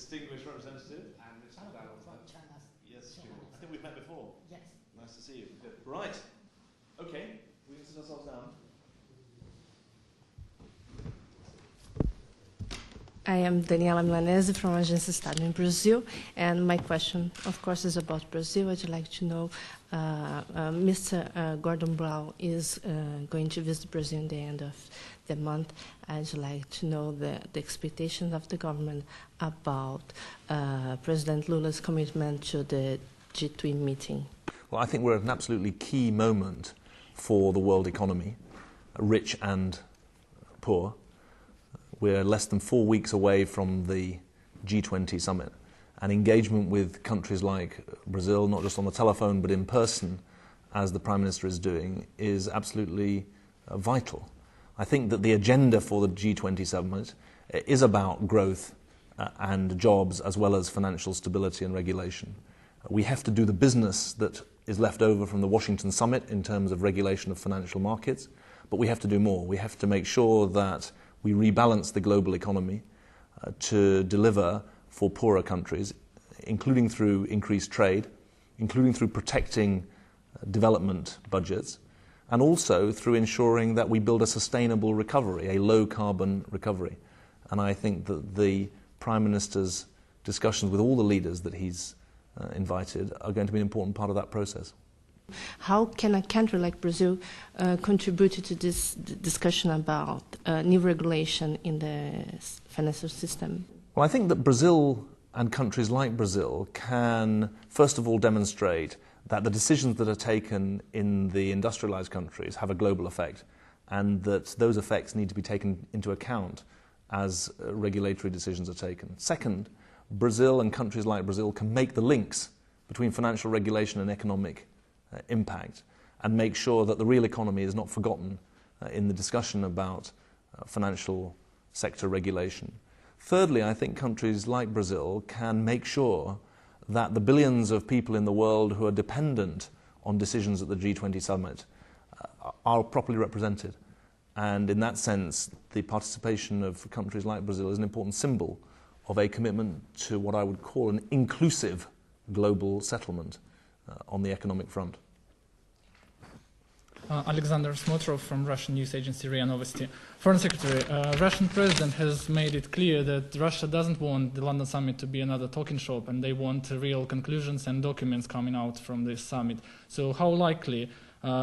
distinguished representative. And it's yes, sure. I think we've met before. Yes. Nice to see you. Good. Right. Okay. We can sit ourselves down. I am Daniela Milanese from Agência Estado in Brazil, and my question, of course, is about Brazil. I'd like to know, Mr. Gordon Brown is going to visit Brazil at the end of the month. I'd like to know the expectations of the government about President Lula's commitment to the G20 meeting. Well, I think we're at an absolutely key moment for the world economy, rich and poor. We're less than 4 weeks away from the G20 summit, and engagement with countries like Brazil, not just on the telephone but in person, as the Prime Minister is doing, is absolutely vital. I think that the agenda for the G20 summit is about growth and jobs as well as financial stability and regulation. We have to do the business that is left over from the Washington summit in terms of regulation of financial markets, but we have to do more. We have to make sure that we rebalance the global economy to deliver for poorer countries, including through increased trade, including through protecting development budgets, and also through ensuring that we build a sustainable recovery, a low-carbon recovery. And I think that the Prime Minister's discussions with all the leaders that he's invited are going to be an important part of that process. How can a country like Brazil contribute to this discussion about new regulation in the financial system? Well, I think that Brazil and countries like Brazil can, first of all, demonstrate that the decisions that are taken in the industrialized countries have a global effect, and that those effects need to be taken into account as regulatory decisions are taken. Second, Brazil and countries like Brazil can make the links between financial regulation and economic impact, and make sure that the real economy is not forgotten in the discussion about financial sector regulation. Thirdly, I think countries like Brazil can make sure that the billions of people in the world who are dependent on decisions at the G20 summit are properly represented. And in that sense, the participation of countries like Brazil is an important symbol of a commitment to what I would call an inclusive global settlement on the economic front. Alexander Smotrov from Russian news agency RIA Novosti. Foreign Secretary, Russian president has made it clear that Russia doesn't want the London summit to be another talking shop, and they want real conclusions and documents coming out from this summit. So how likely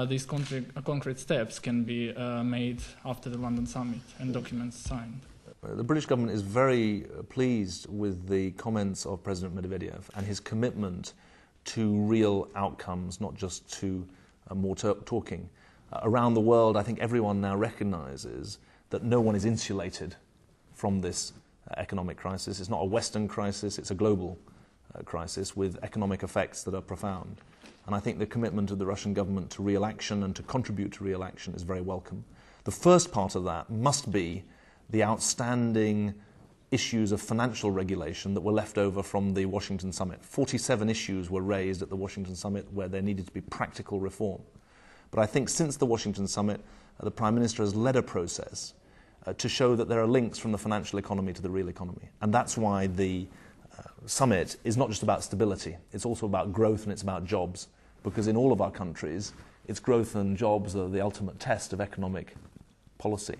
these concrete steps can be made after the London summit and documents signed? The British government is very pleased with the comments of President Medvedev and his commitment to real outcomes, not just to more talking. Around the world, I think everyone now recognizes that no one is insulated from this economic crisis. It's not a Western crisis, it's a global crisis with economic effects that are profound. And I think the commitment of the Russian government to real action and to contribute to real action is very welcome. The first part of that must be the outstanding issues of financial regulation that were left over from the Washington summit. 47 issues were raised at the Washington summit where there needed to be practical reform. But I think since the Washington summit, the Prime Minister has led a process to show that there are links from the financial economy to the real economy. And that's why the summit is not just about stability, it's also about growth and it's about jobs. Because in all of our countries, it's growth and jobs are the ultimate test of economic policy.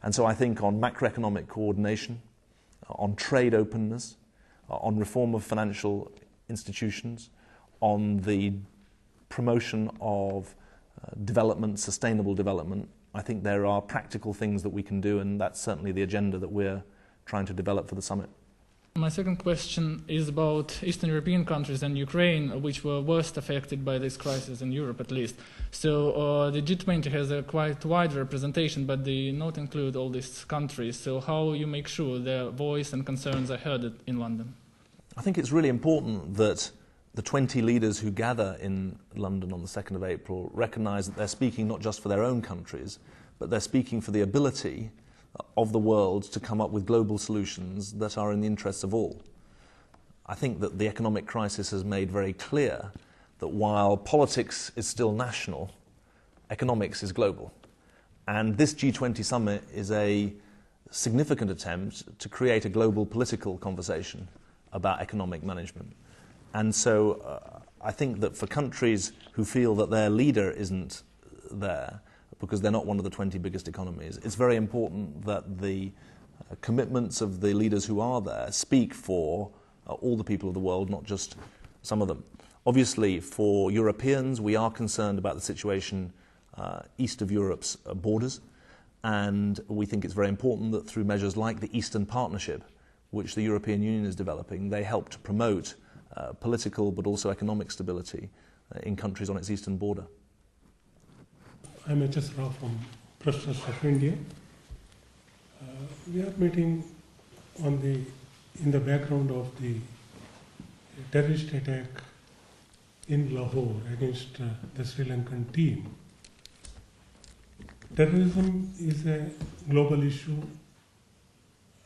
And so I think on macroeconomic coordination, on trade openness, on reform of financial institutions, on the promotion of development, sustainable development, I think there are practical things that we can do, and that's certainly the agenda that we're trying to develop for the summit. My second question is about Eastern European countries and Ukraine, which were worst affected by this crisis, in Europe at least. So the G20 has a quite wide representation, but they not include all these countries. So how you make sure their voice and concerns are heard in London? I think it's really important that the 20 leaders who gather in London on the 2nd of April recognise that they're speaking not just for their own countries, but they're speaking for the ability of the world to come up with global solutions that are in the interests of all. I think that the economic crisis has made very clear that while politics is still national, economics is global. And this G20 summit is a significant attempt to create a global political conversation about economic management. And so I think that for countries who feel that their leader isn't there because they're not one of the 20 biggest economies, it's very important that the commitments of the leaders who are there speak for all the people of the world, not just some of them. Obviously, for Europeans, we are concerned about the situation east of Europe's borders, and we think it's very important that through measures like the Eastern Partnership, which the European Union is developing, they help to promote political but also economic stability in countries on its eastern border. I'm H.S. Rao from Press Trust of India. We are meeting in the background of the terrorist attack in Lahore against the Sri Lankan team. Terrorism is a global issue,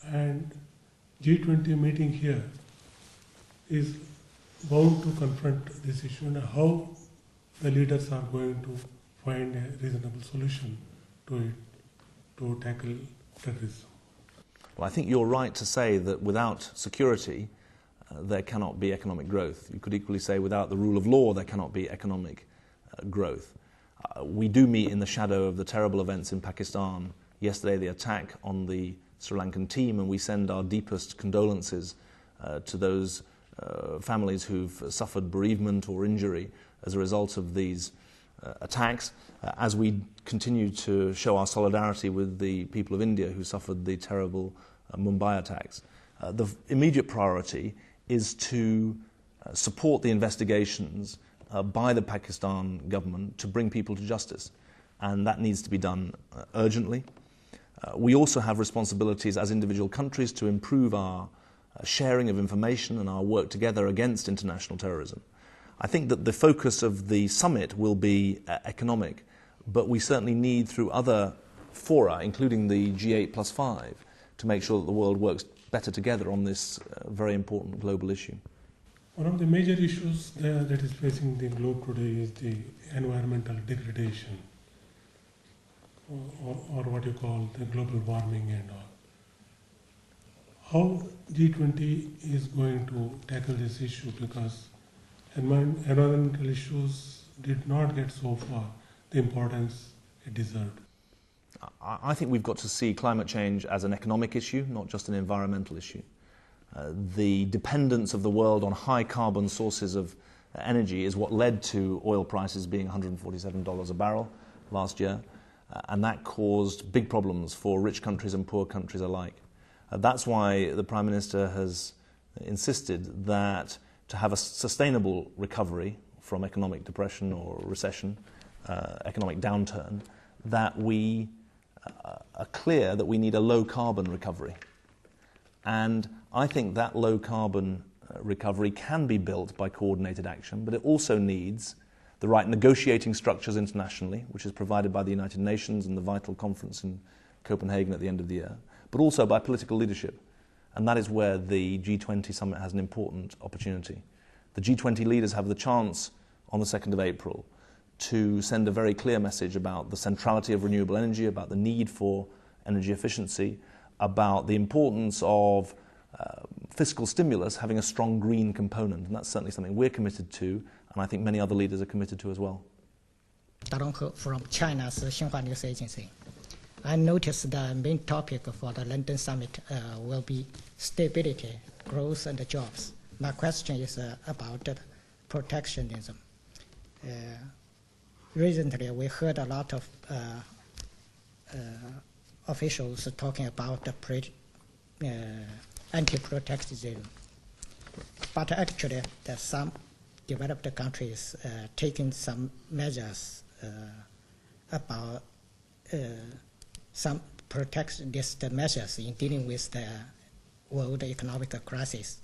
and G20 meeting here is bound to confront this issue and how the leaders are going to find a reasonable solution to it, to tackle terrorism. Well, I think you're right to say that without security, there cannot be economic growth. You could equally say without the rule of law, there cannot be economic growth. We do meet in the shadow of the terrible events in Pakistan. Yesterday, the attack on the Sri Lankan team, and we send our deepest condolences to those families who've suffered bereavement or injury as a result of these attacks, as we continue to show our solidarity with the people of India who suffered the terrible Mumbai attacks. The immediate priority is to support the investigations by the Pakistan government to bring people to justice, and that needs to be done urgently. We also have responsibilities as individual countries to improve our sharing of information and our work together against international terrorism. I think that the focus of the summit will be economic, but we certainly need, through other fora, including the G8+5, to make sure that the world works better together on this very important global issue. One of the major issues that is facing the globe today is the environmental degradation, or what you call the global warming and all. How G20 is going to tackle this issue, because environmental issues did not get so far the importance it deserved. I think we've got to see climate change as an economic issue, not just an environmental issue. The dependence of the world on high carbon sources of energy is what led to oil prices being $147 a barrel last year, and that caused big problems for rich countries and poor countries alike. That's why the Prime Minister has insisted that to have a sustainable recovery from economic depression or recession, economic downturn, that we are clear that we need a low-carbon recovery. And I think that low-carbon recovery can be built by coordinated action, but it also needs the right negotiating structures internationally, which is provided by the United Nations and the vital conference in Copenhagen at the end of the year, but also by political leadership. And that is where the G20 summit has an important opportunity. The G20 leaders have the chance on the 2nd of April to send a very clear message about the centrality of renewable energy, about the need for energy efficiency, about the importance of fiscal stimulus having a strong green component. And that's certainly something we're committed to, and I think many other leaders are committed to as well. From China's Xinhua News Agency. I noticed the main topic for the London summit will be stability, growth, and jobs. My question is about protectionism. Recently, we heard a lot of officials talking about anti-protectionism. But actually, there's some developed countries taking some measures about some protectionist measures in dealing with the world economic crisis.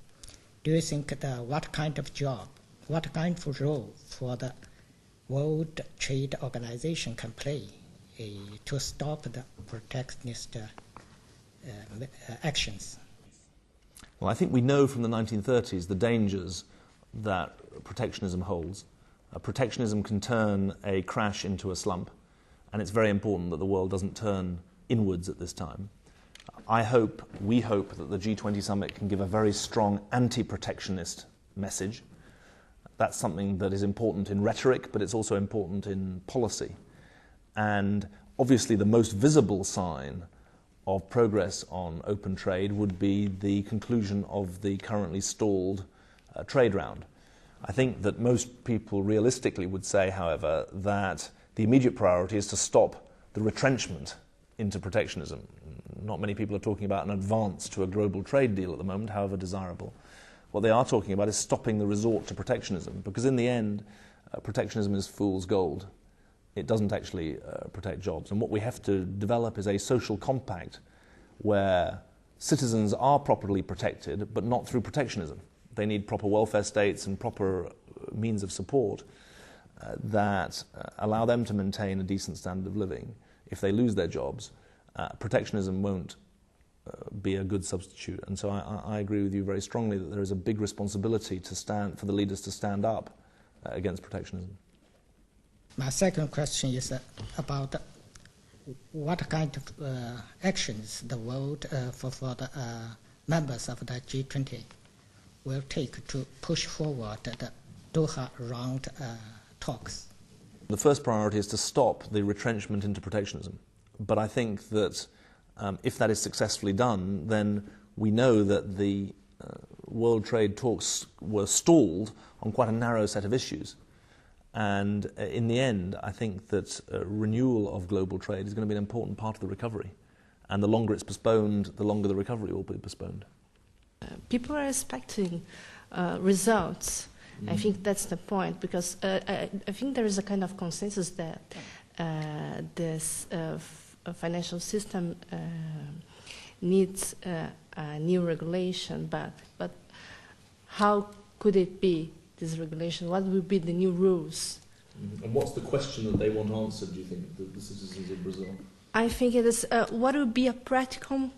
Do you think what kind of job, what kind of role for the World Trade Organization can play to stop the protectionist actions? Well, I think we know from the 1930s the dangers that protectionism holds. Protectionism can turn a crash into a slump, and it's very important that the world doesn't turn inwards at this time. we hope that the G20 summit can give a very strong anti-protectionist message. That's something that is important in rhetoric, but it's also important in policy. And obviously the most visible sign of progress on open trade would be the conclusion of the currently stalled trade round. I think that most people realistically would say, however, that the immediate priority is to stop the retrenchment into protectionism. Not many people are talking about an advance to a global trade deal at the moment, however desirable. What they are talking about is stopping the resort to protectionism, because in the end, protectionism is fool's gold. It doesn't actually protect jobs. And what we have to develop is a social compact where citizens are properly protected, but not through protectionism. They need proper welfare states and proper means of support that allow them to maintain a decent standard of living. If they lose their jobs, protectionism won't be a good substitute. And so I agree with you very strongly that there is a big responsibility for the leaders to stand up against protectionism. My second question is about what kind of actions the world for the members of the G20 will take to push forward the Doha round talks. The first priority is to stop the retrenchment into protectionism. But I think that if that is successfully done, then we know that the world trade talks were stalled on quite a narrow set of issues. And in the end, I think that renewal of global trade is going to be an important part of the recovery. And the longer it's postponed, the longer the recovery will be postponed. People are expecting results. I think that's the point, because I think there is a kind of consensus that this financial system needs a new regulation, but how could it be, this regulation? What would be the new rules? And what's the question that they want answered, do you think, the citizens of Brazil? I think it is, what would be a practical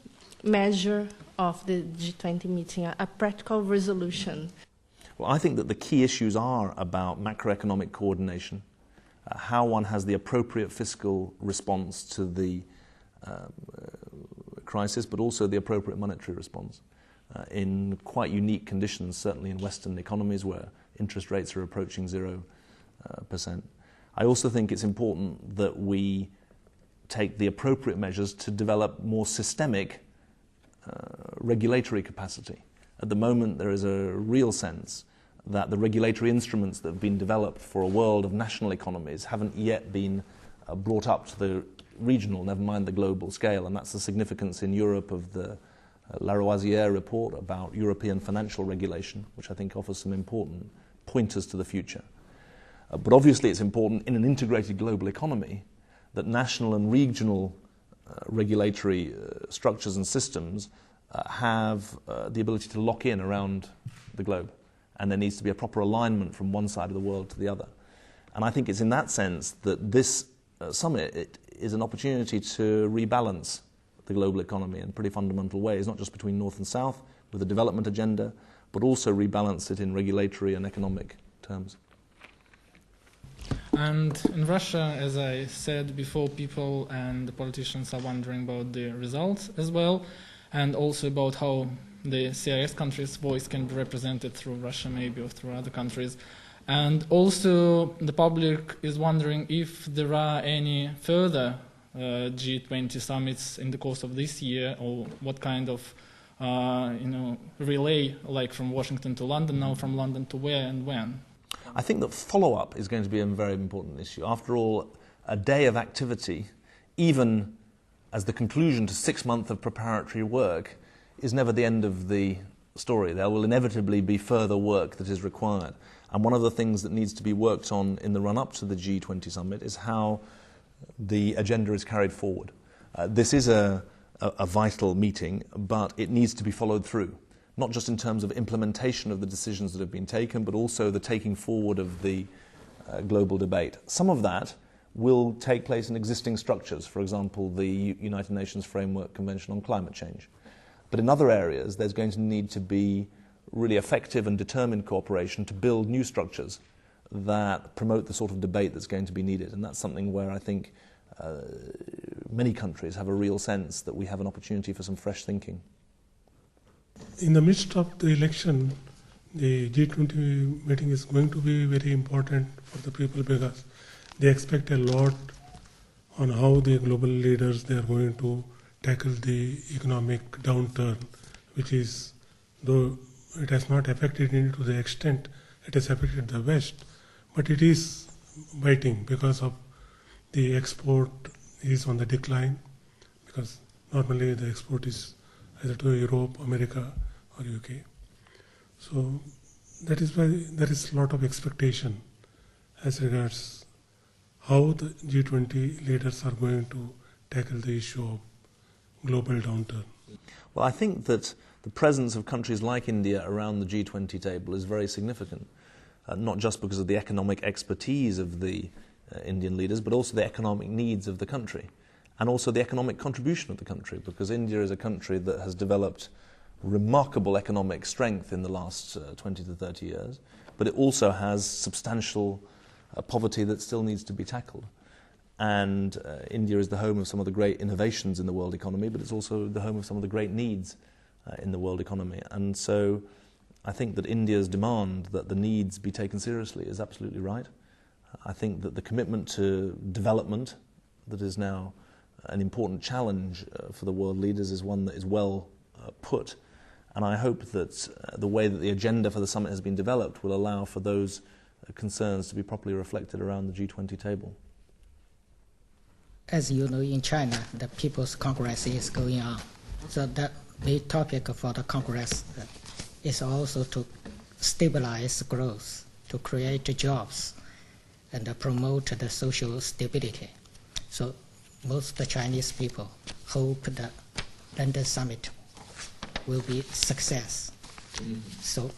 measure of the G20 meeting, a practical resolution? Well, I think that the key issues are about macroeconomic coordination, how one has the appropriate fiscal response to the crisis, but also the appropriate monetary response in quite unique conditions, certainly in Western economies where interest rates are approaching 0%. I also think it's important that we take the appropriate measures to develop more systemic regulatory capacity. At the moment, there is a real sense that the regulatory instruments that have been developed for a world of national economies haven't yet been brought up to the regional, never mind the global scale, and that's the significance in Europe of the Laroisière report about European financial regulation, which I think offers some important pointers to the future. But obviously it's important in an integrated global economy that national and regional regulatory structures and systems have the ability to lock in around the globe. And there needs to be a proper alignment from one side of the world to the other. And I think it's in that sense that this summit is an opportunity to rebalance the global economy in pretty fundamental ways, not just between North and South with the development agenda, but also rebalance it in regulatory and economic terms. And in Russia, as I said before, people and the politicians are wondering about the results as well, and also about how the CIS countries' voice can be represented through Russia maybe or through other countries. And also the public is wondering if there are any further G20 summits in the course of this year, or what kind of relay, like from Washington to London, now from London to where and when? I think that follow-up is going to be a very important issue. After all, a day of activity, even as the conclusion to 6 months of preparatory work, is never the end of the story. There will inevitably be further work that is required. And one of the things that needs to be worked on in the run-up to the G20 summit is how the agenda is carried forward. This is a vital meeting, but it needs to be followed through, not just in terms of implementation of the decisions that have been taken, but also the taking forward of the global debate. Some of that will take place in existing structures, for example, the United Nations Framework Convention on Climate Change. But in other areas, there's going to need to be really effective and determined cooperation to build new structures that promote the sort of debate that's going to be needed. And that's something where I think many countries have a real sense that we have an opportunity for some fresh thinking. In the midst of the election, the G20 meeting is going to be very important for the people because they expect a lot on how the global leaders they are going to tackle the economic downturn, which is, though it has not affected India to the extent it has affected the West, but it is biting because of the export is on the decline, because normally the export is either to Europe, America or UK. So that is why there is a lot of expectation as regards how the G20 leaders are going to tackle the issue of global downturn. Well, I think that the presence of countries like India around the G20 table is very significant, not just because of the economic expertise of the Indian leaders, but also the economic needs of the country, and also the economic contribution of the country, because India is a country that has developed remarkable economic strength in the last 20 to 30 years, but it also has substantial poverty that still needs to be tackled. And India is the home of some of the great innovations in the world economy, but it's also the home of some of the great needs in the world economy. And so I think that India's demand that the needs be taken seriously is absolutely right. I think that the commitment to development that is now an important challenge for the world leaders is one that is well put. And I hope that the way that the agenda for the summit has been developed will allow for those concerns to be properly reflected around the G20 table. As you know, in China, the People's Congress is going on. So the main topic for the Congress is also to stabilize growth, to create jobs, and promote the social stability. So most of the Chinese people hope the London summit will be a success. So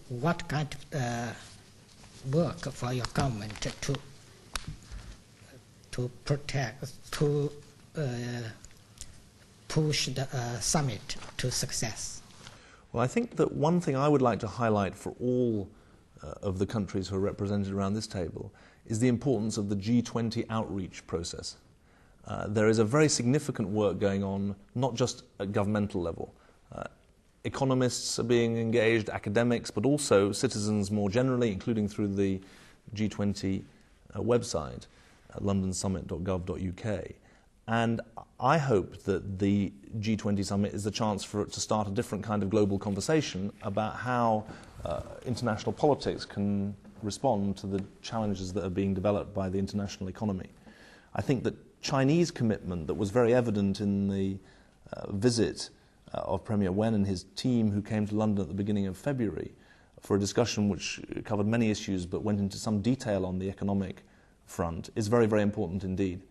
what kind of work for your government to protect, to push the summit to success? Well, I think that one thing I would like to highlight for all of the countries who are represented around this table is the importance of the G20 outreach process. There is a very significant work going on, not just at governmental level. Economists are being engaged, academics, but also citizens more generally, including through the G20 website, londonsummit.gov.uk. And I hope that the G20 summit is the chance for it to start a different kind of global conversation about how international politics can respond to the challenges that are being developed by the international economy. I think that Chinese commitment that was very evident in the visit of Premier Wen and his team, who came to London at the beginning of February for a discussion which covered many issues but went into some detail on the economic front, is very, very important indeed.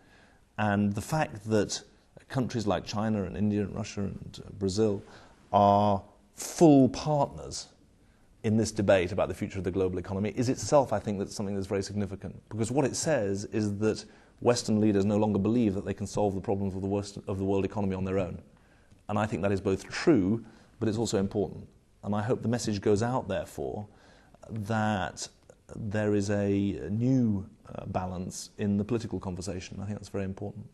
And the fact that countries like China and India and Russia and Brazil are full partners in this debate about the future of the global economy is itself, I think, that's something that's very significant. Because what it says is that Western leaders no longer believe that they can solve the problems of the world economy on their own. And I think that is both true, but it's also important. And I hope the message goes out, therefore, that there is a new balance in the political conversation. I think that's very important.